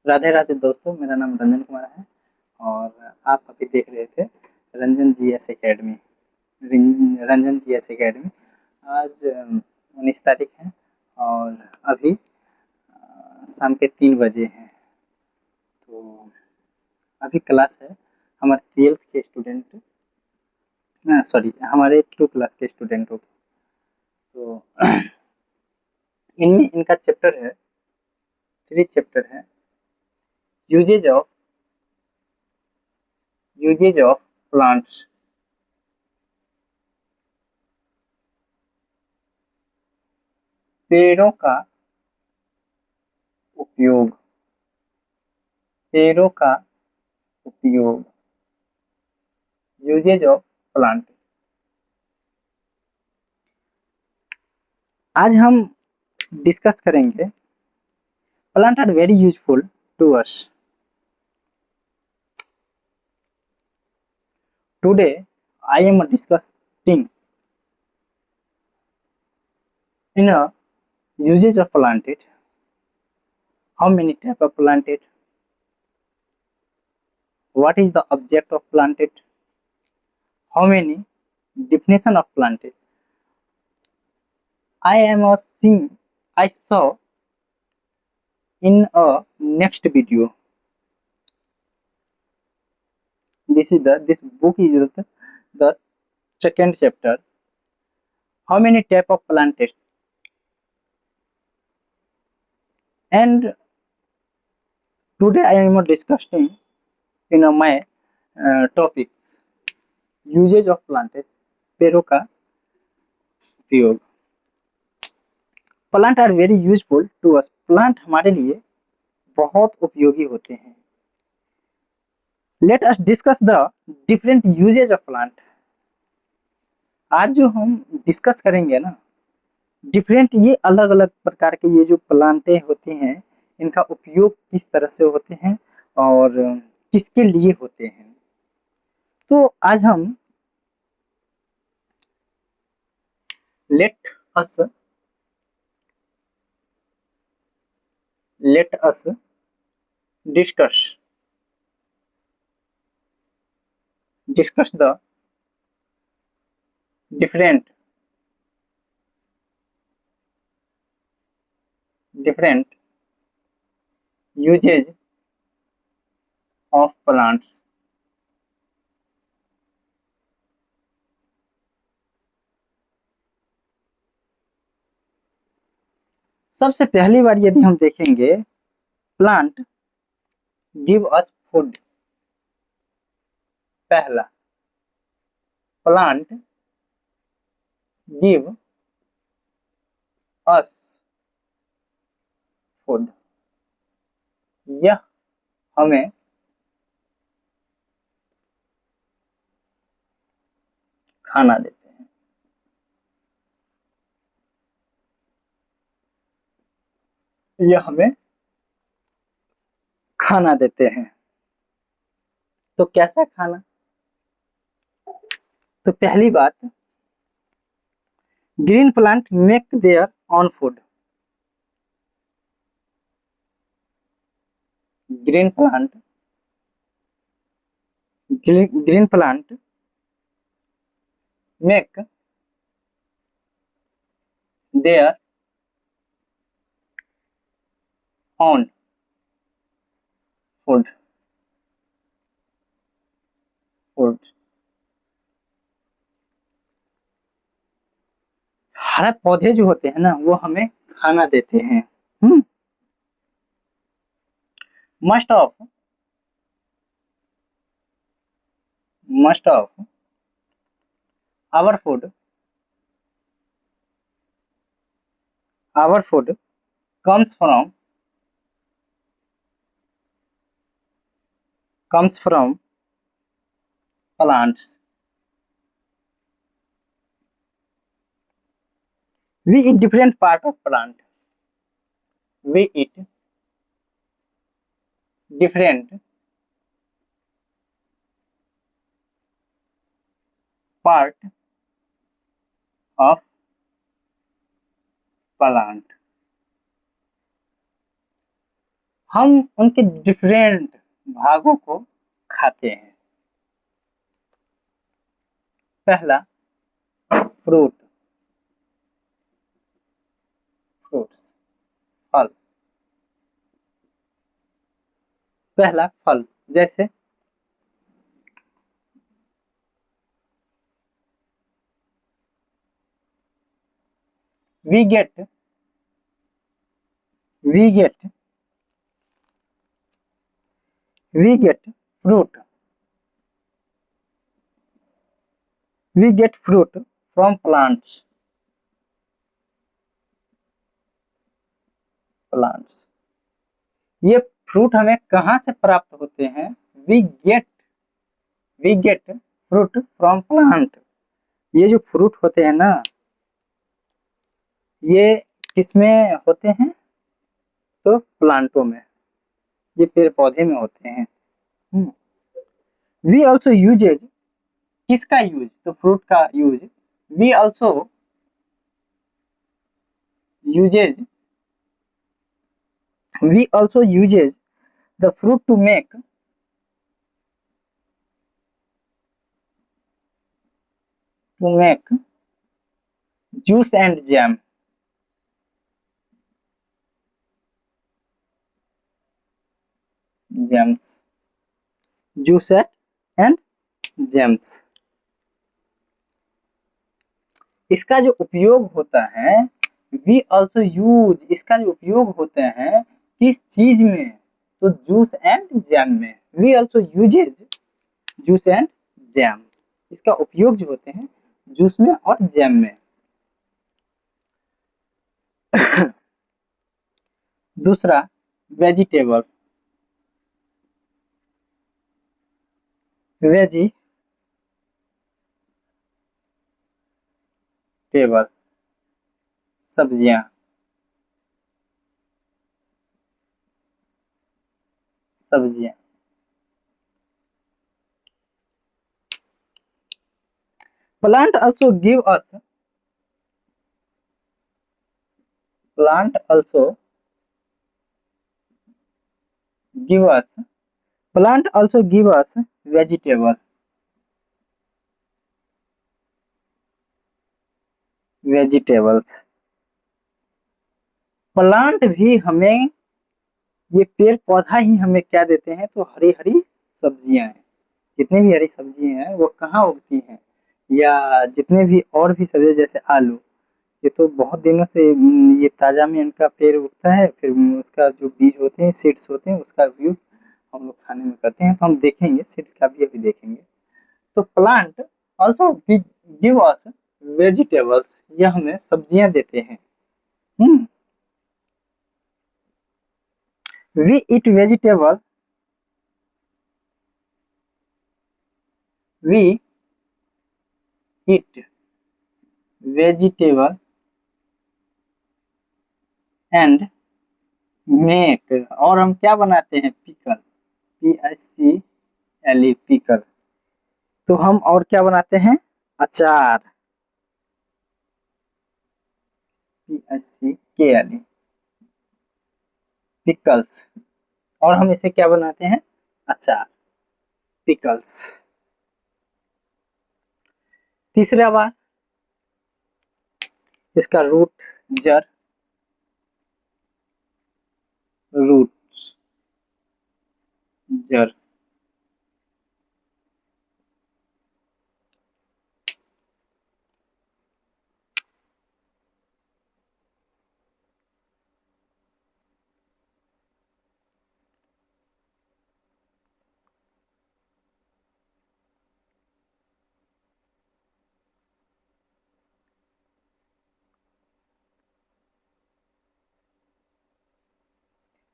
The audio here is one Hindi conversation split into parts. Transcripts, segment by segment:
राधे राधे दोस्तों, मेरा नाम रंजन कुमार है और आप अभी देख रहे थे Ranjan G S academy. Ranjan G S academy. आज 19 तारीख है और अभी शाम के 3 बजे हैं। तो अभी क्लास है। हमारे 12th के स्टूडेंट, सॉरी, हमारे 2 क्लास के स्टूडेंटों की। तो इनमें इनका चैप्टर है, 3 चैप्टर है। Uses of uses of plants. पेड़ों का उपयोग। पेड़ों का उपयोग। Uses of plant. आज हम डिस्कस करेंगे plant are very useful to us. Today I am discussing in a usage of planted, how many type of planted, what is the object of planted, how many definition of planted. I am a thing I saw in a next video. This book is the second chapter. How many type of planted, and today I am discussing in my topic uses of plant, पेड़ों का उपयोग। Plant are very useful to us. Plant हमारे लिए बहुत उपयोगी होते हैं। Let us discuss the different uses of plant. आज जो हम डिस्कस करेंगे ना, डिफरेंट, ये अलग अलग प्रकार के ये जो प्लांटें होते हैं, इनका उपयोग किस तरह से होते हैं और किसके लिए होते हैं। तो आज हम let us late us discuss discuss the different different usage of plants। सबसे पहली बार यदि हम देखेंगे, प्लांट गिव अस फूड। पहला, प्लांट गिव अस फूड। यह हमें खाना देते हैं। यह हमें खाना देते हैं। तो कैसा खाना? तो पहली बात, green plant make their own food. Green plant green plant make their own food food. हरे पौधे जो होते हैं ना, वो हमें खाना देते हैं। Most of our food comes from plants। We eat different part of plant। We eat different part of plant। हम उनके डिफरेंट भागों को खाते हैं। पहला फ्रूट, फ्रूट्स, फल। पहला फल, जैसे we get we get we get fruit we get fruit from plants। ये फ्रूट हमें कहाँ से प्राप्त होते हैं? We get fruit from plant. ये जो फ्रूट होते हैं ना, ये किसमें होते हैं? तो प्लांटों में, ये पेड़ पौधे में होते हैं। वी ऑल्सो यूजेज, किसका यूज? तो फ्रूट का use. We also uses we also uses the fruit to make juice and jam. Jams, juice and jams. इसका जो उपयोग होता है, वी ऑल्सो यूज, इसका जो उपयोग होते हैं किस चीज में? तो जूस एंड जैम में। We also uses juice and jam. इसका उपयोग जो होते हैं जूस में और जैम में। दूसरा वेजिटेबल, वेजिटेबल, सब्जियां, सब्जियां। प्लांट ऑल्सो गिव अस, प्लांट ऑल्सो गिव अस प्लांट ऑल्सो गिव अस वेजिटेबल, वेजिटेबल्स। प्लांट भी हमें, ये पेड़ पौधा ही हमें क्या देते हैं? तो हरी हरी सब्जियां हैं। जितनी भी हरी सब्जियां हैं वो कहाँ उगती हैं? या जितने भी और भी सब्जियां, जैसे आलू, ये तो बहुत दिनों से ये ताजा में इनका पेड़ उगता है, फिर उसका जो बीज होते हैं, सीड्स होते हैं, उसका उपयोग हम लोग खाने में करते हैं। तो हम देखेंगे सीड्स का भी अभी देखेंगे। तो plant also give us vegetables, ये हमें सब्जियां देते हैं। We eat vegetable, we eat vegetable and make, और हम क्या बनाते हैं? Pickle, PICLE, pickle. तो हम और क्या बनाते हैं? अचार, PICKLE, पिकल्स। और हम इसे क्या बनाते हैं? अचार, पिकल्स। तीसरा बार, इसका रूट, जड़, रूट्स, जड़।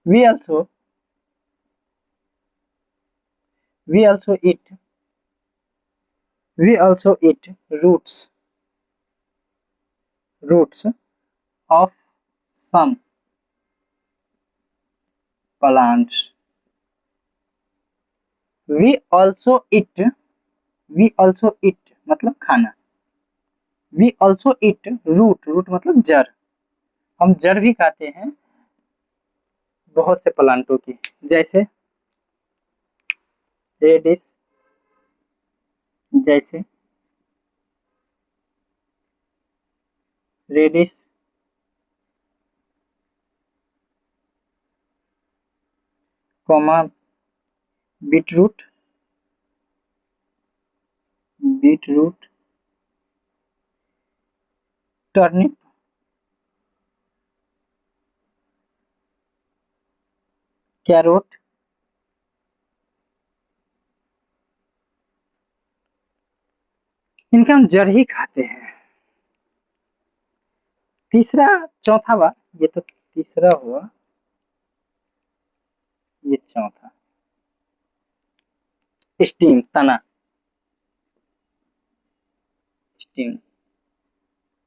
we also we also eat we also eat roots of some plants। we also eat मतलब खाना। we also eat रूट मतलब जड़। हम जड़ भी खाते हैं बहुत से प्लांटों की, जैसे रेडिश, जैसे radish, comma beetroot, beetroot, turnip, carrot, इनका हम जड़ ही खाते हैं। तीसरा, चौथा बार, ये तो तीसरा हुआ, ये चौथा, स्टीम, तना, स्टीम,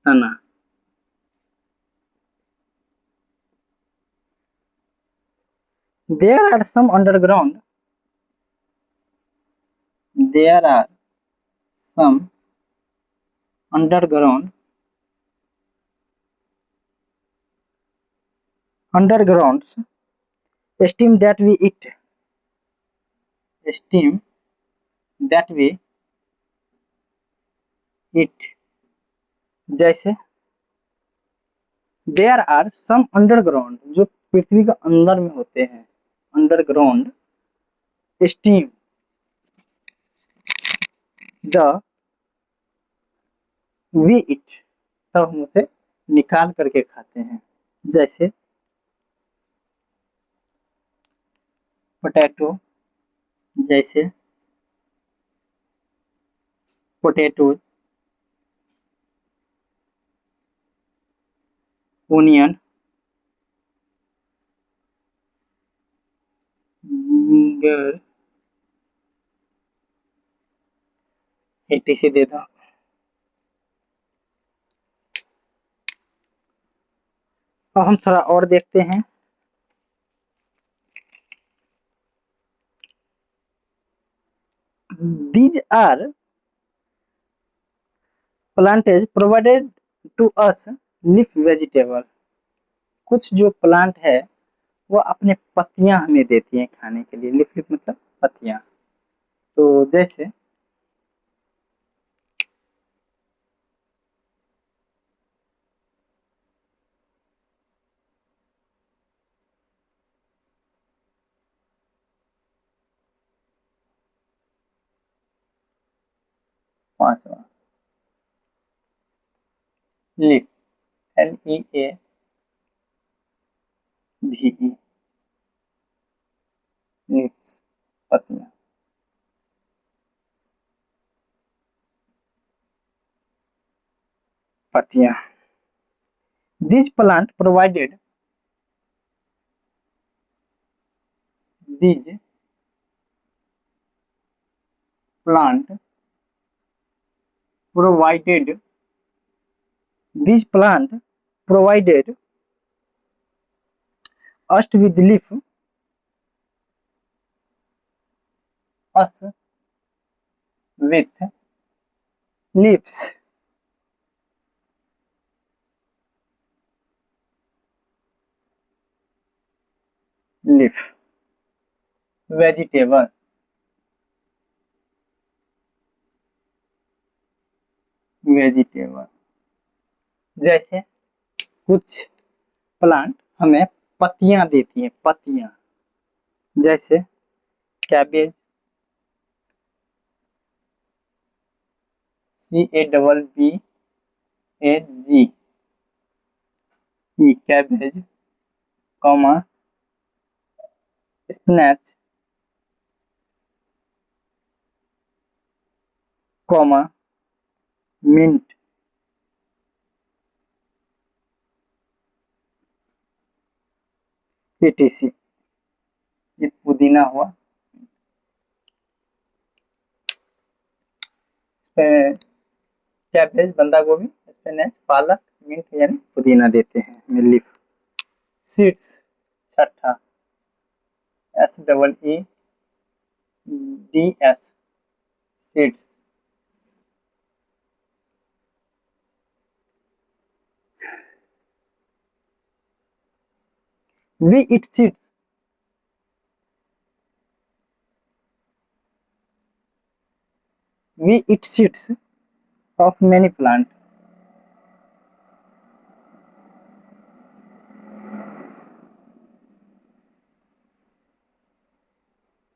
तना। There are some underground. There are some underground undergrounds steam that we eat. Steam that we eat. जैसे there are some underground, जो पृथ्वी के अंदर में होते हैं, underground steam the we eat, तब हम उसे निकाल करके खाते हैं। जैसे पोटैटो, जैसे पोटैटो, ओनियन, फिंगर, एटीसी दे दो। अब हम थोड़ा और देखते हैं। These are plants provided to us leaf vegetable. कुछ जो प्लांट है वो अपने पत्तियां हमें देती हैं खाने के लिए। लीफ मतलब पत्तियां। तो जैसे पांचवा, लीफ, LEAVE, लीव्स, पत्तियां। पत्तियां। These plant provided, these plant provided, these plant provided us with leaf, us with leaves. Leaf, vegetable, vegetable। जैसे कुछ प्लांट हमें पत्तियां देती हैं, पत्तियां। जैसे cabbage, CABBAG, cabbage, comma spinach, comma mint, etc। ये पुदीना हुआ। कैबेज, बंदा गोभी, स्पिनच, पालक, मिंट यानी पुदीना देते हैं लीफ। सीड्स, छठा, SEEDS, seeds. We eat seeds we eat seeds of many plants.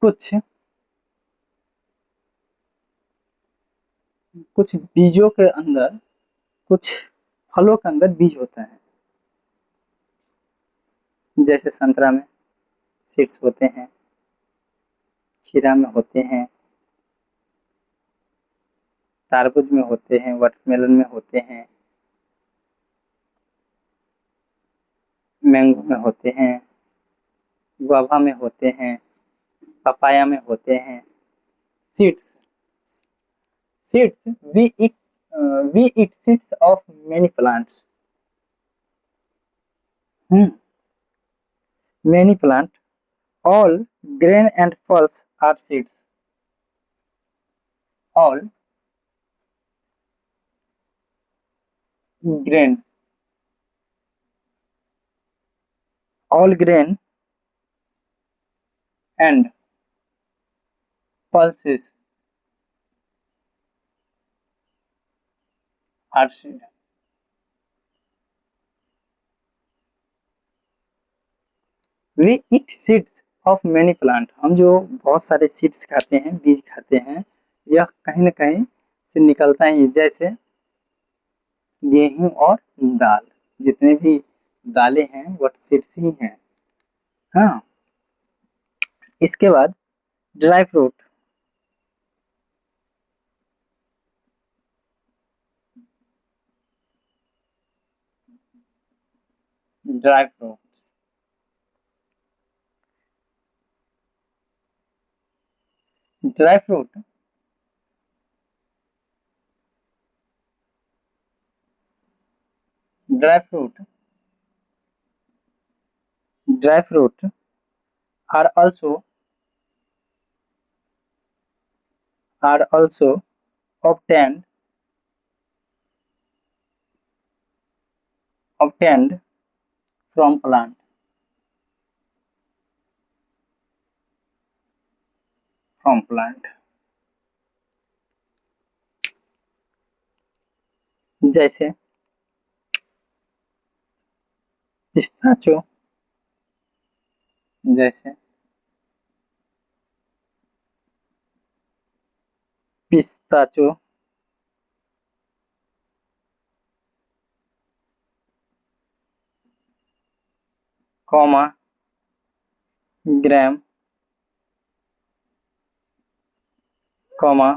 कुछ कुछ बीजों के अंदर, कुछ फलों के अंदर बीज होता है। जैसे संतरा में सीड्स होते हैं, खीरा में होते हैं, तारबूज में होते हैं, वाटरमेलन में होते हैं, मैंगो में होते हैं, गुआवा में होते हैं, पपाया में होते हैं। Seeds seeds we eat seeds of many plants. Many plants, all grain and pulse are seeds. All grain, all grain and pulses are seed. We eat seeds of many plants. हम जो बहुत सारे सीड्स खाते हैं, बीज खाते हैं, यह कहीं न कहीं से निकलता ही, जैसे गेहूं और दाल, जितने भी दालें हैं वह सीड्स ही हैं। हाँ, इसके बाद dry fruit. Dry fruit dry fruit dry fruit dry fruit are also obtained from plant। जैसे पिस्ताचो, जैसे pistachio, comma gram, comma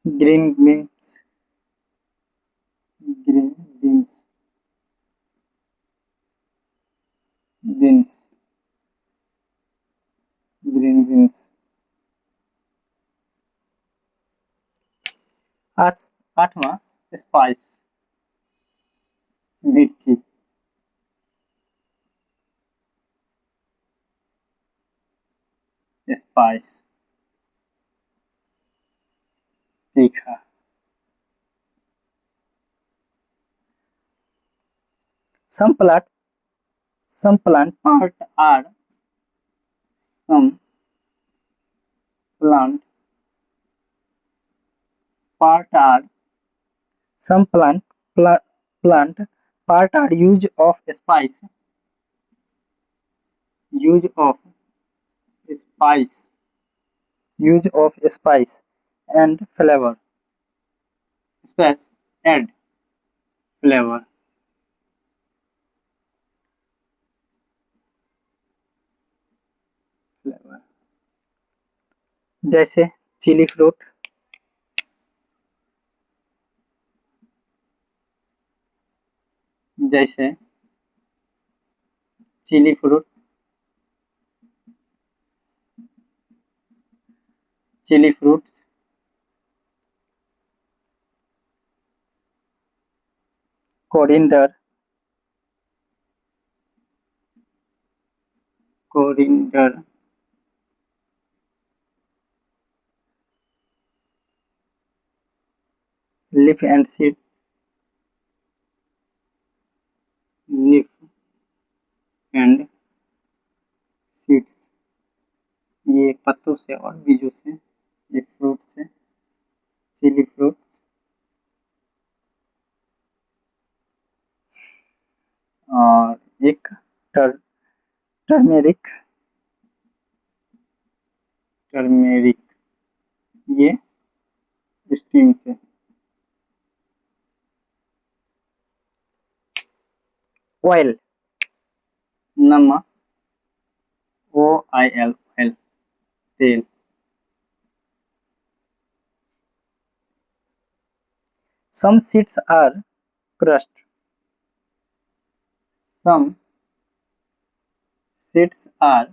green beans, green beans beans green beans. आठवां स्पाइस, मिर्ची, स्पाइस तीखा। some plant part are some plant part are some plant part are use of spice use of spice and flavor, spice add flavor। जैसे चिली फ्रूट, जैसे chilli fruit, chilli fruit, coriander, coriander, leaf and seed, leaf and seeds, एक पत्तों से और बीजों से, एक फ्रूट से, चिली फ्रूट, और एक टर्मेरिक, ये स्टीम से। ऑयल, नमक, OIL, ऑयल, तेल। Some seeds are crushed. Some seeds are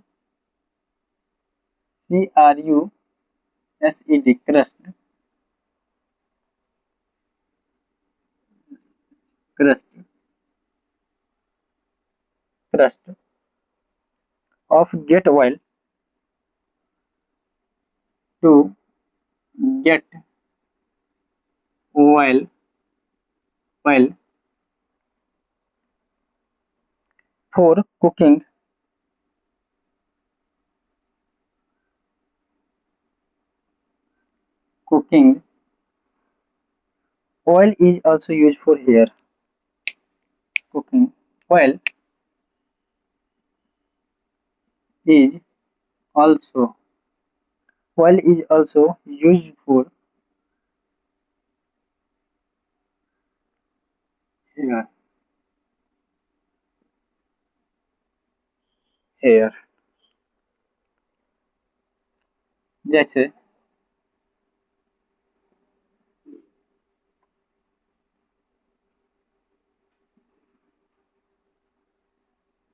CRUSED, crushed of get oil to get oil for cooking. Oil is also used for hair. Cooking oil is also used for hair. जैसे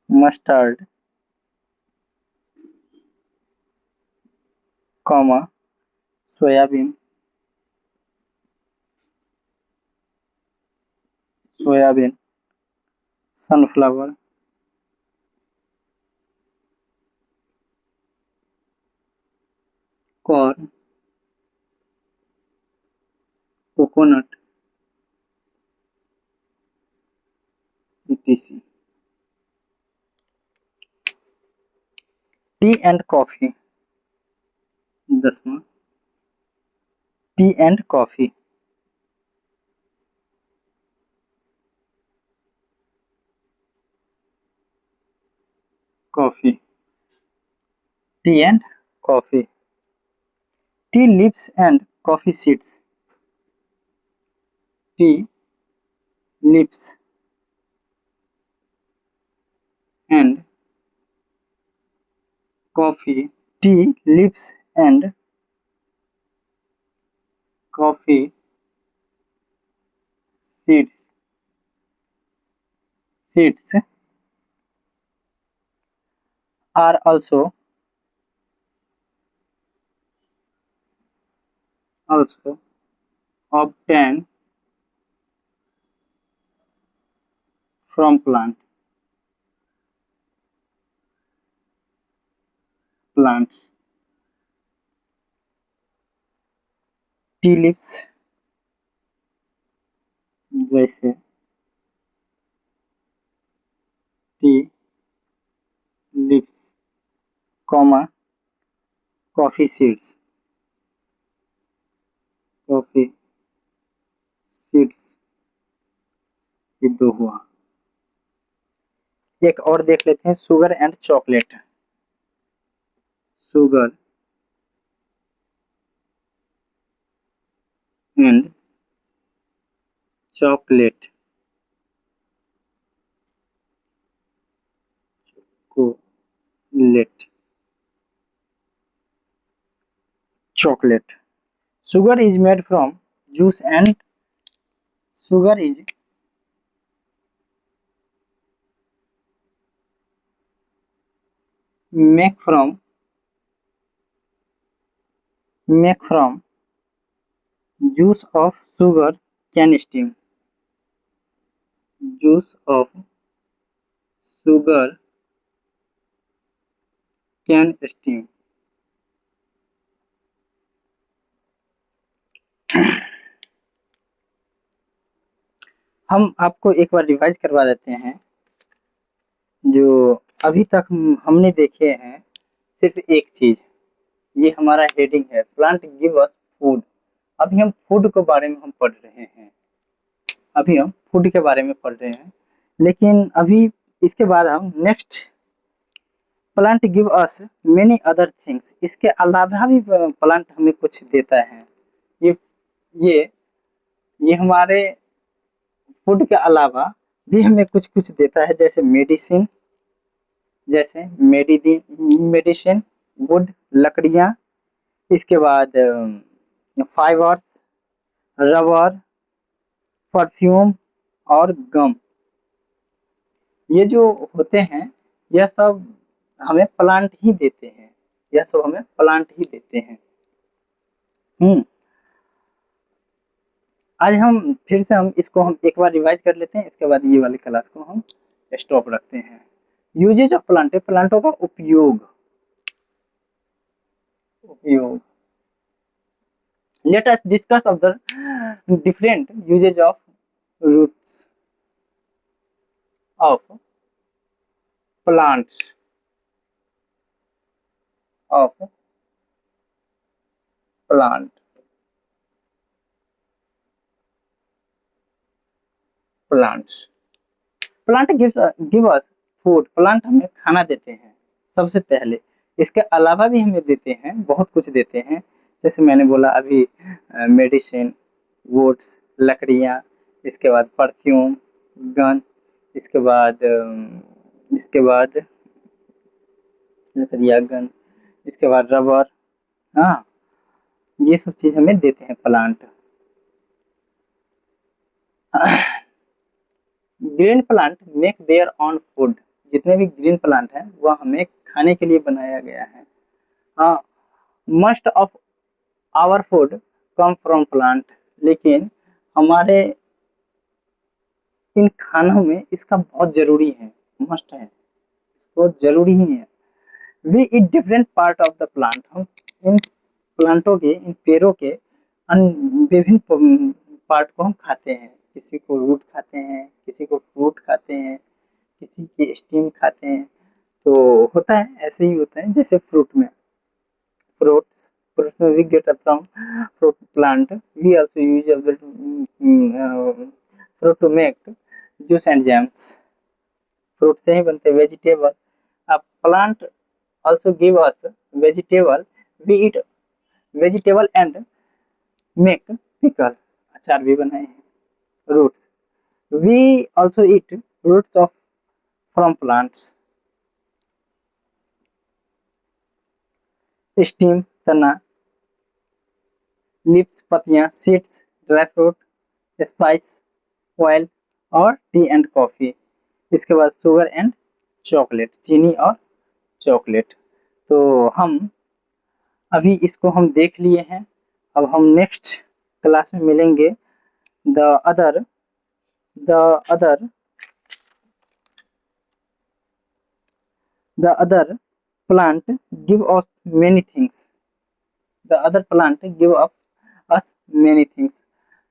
mustard, soybean, sunflower, corn, coconut, etc. Tea and coffee. 10वां, tea and coffee. Tea and coffee. Tea leaves and coffee seeds. Tea leaves and coffee. Tea leaves and coffee seeds are also obtained from plants. Tea leaves जैसे टी लीव्स, कॉफी सीड्स, ये दो हुआ। एक और देख लेते हैं, sugar and chocolate. Sugar and chocolate. Chocolate. Sugar is made from juice and sugar is make from juice of sugar can steam. Juice of sugar can steam. हम आपको एक बार रिवाइज करवा देते हैं। जो अभी तक हमने देखे हैं सिर्फ एक चीज, ये हमारा हेडिंग है, प्लांट गिव अस फूड। अभी हम फूड के बारे में हम पढ़ रहे हैं, अभी हम फूड के बारे में पढ़ रहे हैं, लेकिन अभी इसके बाद हम next plant give us many other things, इसके अलावा भी प्लांट हमें कुछ देता है। ये ये ये हमारे फूड के अलावा भी हमें कुछ कुछ देता है, जैसे मेडिसिन, जैसे मेडिसिन, वुड, लकड़ियाँ, इसके बाद फाइबर्स, रबर, परफ्यूम और गम। ये जो होते हैं यह सब हमें प्लांट ही देते हैं, यह सब हमें प्लांट ही देते हैं। आज हम फिर से हम इसको हम एक बार रिवाइज कर लेते हैं, इसके बाद ये वाली क्लास को हम स्टॉप रखते हैं। यूजेज ऑफ प्लांट, प्लांटों का उपयोग, उपयोग। Let us discuss of the different uses of roots of plants, of plant. Plants, plant give us food, plant हमें खाना देते हैं सबसे पहले। इसके अलावा भी हमें देते हैं, बहुत कुछ देते हैं, जैसे मैंने बोला अभी मेडिसिन, वुड्स, लकड़ियाँ, इसके बाद परफ्यूम, गन, इसके बाद लकड़ियाँ, गन, इसके बाद रबर। हाँ, ये सब चीज़ हमें देते हैं plant. Green plant make their own food, जितने भी ग्रीन प्लांट हैं वह हमें खाने के लिए बनाया गया है। हाँ, most of our food come from plant, लेकिन हमारे इन खानों में इसका बहुत जरूरी है, मस्ट है, बहुत जरूरी ही है। We eat different part of the plant, हम इन प्लांटों के, इन पेड़ों के विभिन्न पार्ट को हम खाते हैं। किसी को रूट खाते हैं, किसी को फ्रूट खाते हैं, किसी की स्टीम खाते हैं। तो होता है, ऐसे ही होता है, जैसे फ्रूट में, fruits में we get from fruit plant, we also use of the fruit to make juice and jams, fruit से ही बनते हैं। Vegetable, a plant also give us vegetable, we eat vegetable and make pickle, अचार भी बनाए हैं। Roots, we also eat roots of from plants, stem, तना, लिप्स, पत्तियां, seeds, dry fruit, spice, oil और टी एंड कॉफी। इसके बाद शुगर एंड चॉकलेट, चीनी और चॉकलेट। तो हम अभी इसको हम देख लिए हैं, अब हम नेक्स्ट क्लास में मिलेंगे। The other the other the other plant give us many things, the other plant give up us many things.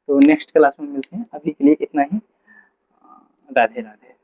तो नेक्स्ट क्लास में मिलते हैं, अभी के लिए इतना ही। राधे राधे।